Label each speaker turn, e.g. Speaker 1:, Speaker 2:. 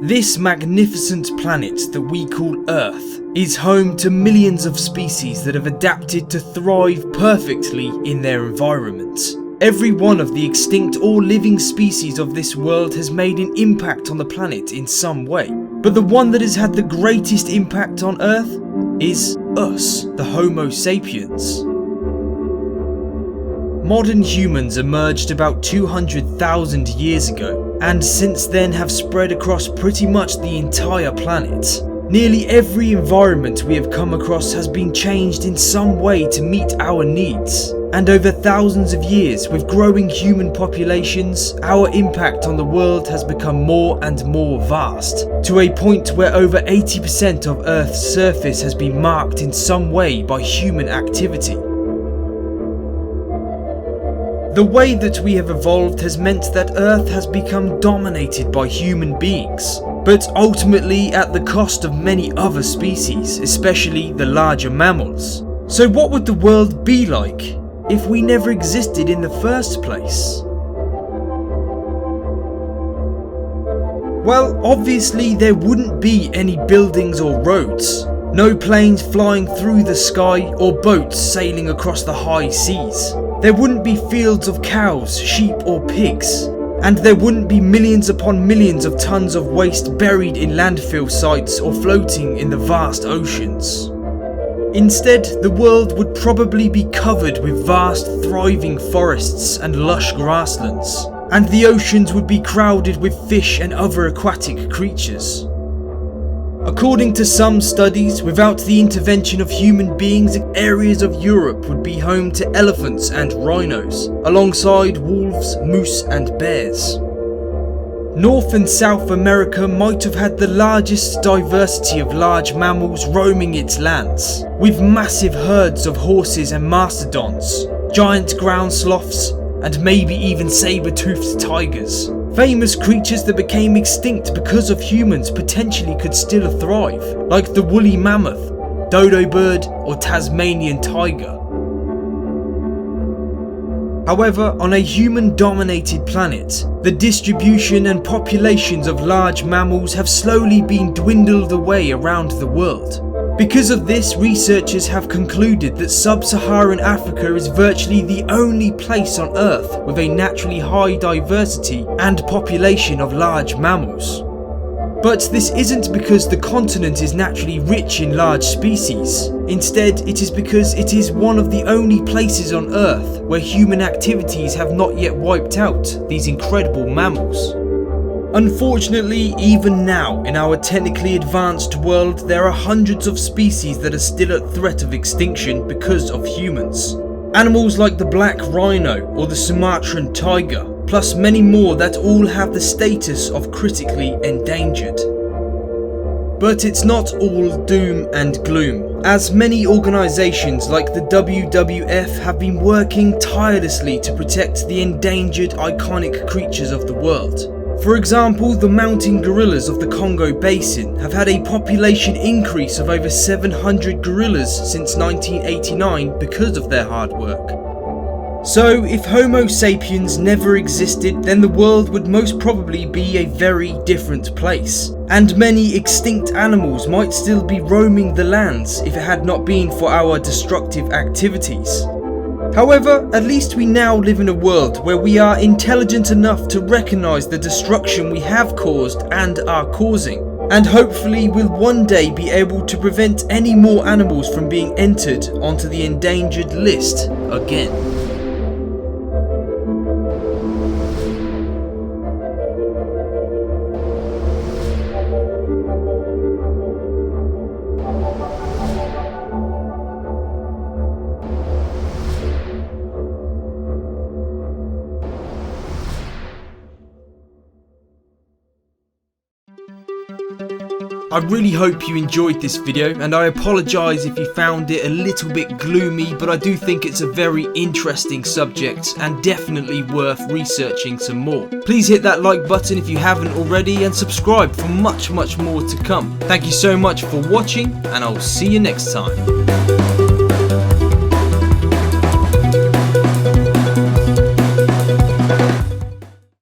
Speaker 1: This magnificent planet that we call Earth is home to millions of species that have adapted to thrive perfectly in their environment. Every one of the extinct or living species of this world has made an impact on the planet in some way. But the one that has had the greatest impact on Earth is us, the Homo sapiens. Modern humans emerged about 200,000 years ago, and since then have spread across pretty much the entire planet. Nearly every environment we have come across has been changed in some way to meet our needs. And over thousands of years, with growing human populations, our impact on the world has become more and more vast, to a point where over 80% of Earth's surface has been marked in some way by human activity. The way that we have evolved has meant that Earth has become dominated by human beings, but ultimately at the cost of many other species, especially the larger mammals. So what would the world be like if we never existed in the first place? Well, obviously there wouldn't be any buildings or roads, no planes flying through the sky or boats sailing across the high seas. There wouldn't be fields of cows, sheep or pigs, and there wouldn't be millions upon millions of tons of waste buried in landfill sites or floating in the vast oceans. Instead, the world would probably be covered with vast, thriving forests and lush grasslands, and the oceans would be crowded with fish and other aquatic creatures. According to some studies, without the intervention of human beings, areas of Europe would be home to elephants and rhinos, alongside wolves, moose and bears. North and South America might have had the largest diversity of large mammals roaming its lands, with massive herds of horses and mastodons, giant ground sloths, and maybe even saber-toothed tigers. Famous creatures that became extinct because of humans potentially could still thrive, like the woolly mammoth, dodo bird, or Tasmanian tiger. However, on a human-dominated planet, the distribution and populations of large mammals have slowly been dwindled away around the world. Because of this, researchers have concluded that sub-Saharan Africa is virtually the only place on Earth with a naturally high diversity and population of large mammals. But this isn't because the continent is naturally rich in large species. Instead, it is because it is one of the only places on Earth where human activities have not yet wiped out these incredible mammals. Unfortunately, even now, in our technically advanced world, there are hundreds of species that are still at threat of extinction because of humans. Animals like the black rhino or the Sumatran tiger, plus many more that all have the status of critically endangered. But it's not all doom and gloom, as many organisations like the WWF have been working tirelessly to protect the endangered iconic creatures of the world. For example, the mountain gorillas of the Congo basin have had a population increase of over 700 gorillas since 1989 because of their hard work. So, if Homo sapiens never existed, then the world would most probably be a very different place. And many extinct animals might still be roaming the lands if it had not been for our destructive activities. However, at least we now live in a world where we are intelligent enough to recognise the destruction we have caused and are causing, and hopefully will one day be able to prevent any more animals from being entered onto the endangered list again. I really hope you enjoyed this video, and I apologise if you found it a little bit gloomy, but I do think it's a very interesting subject and definitely worth researching some more. Please hit that like button if you haven't already, and subscribe for much more to come. Thank you so much for watching, and I'll see you next time.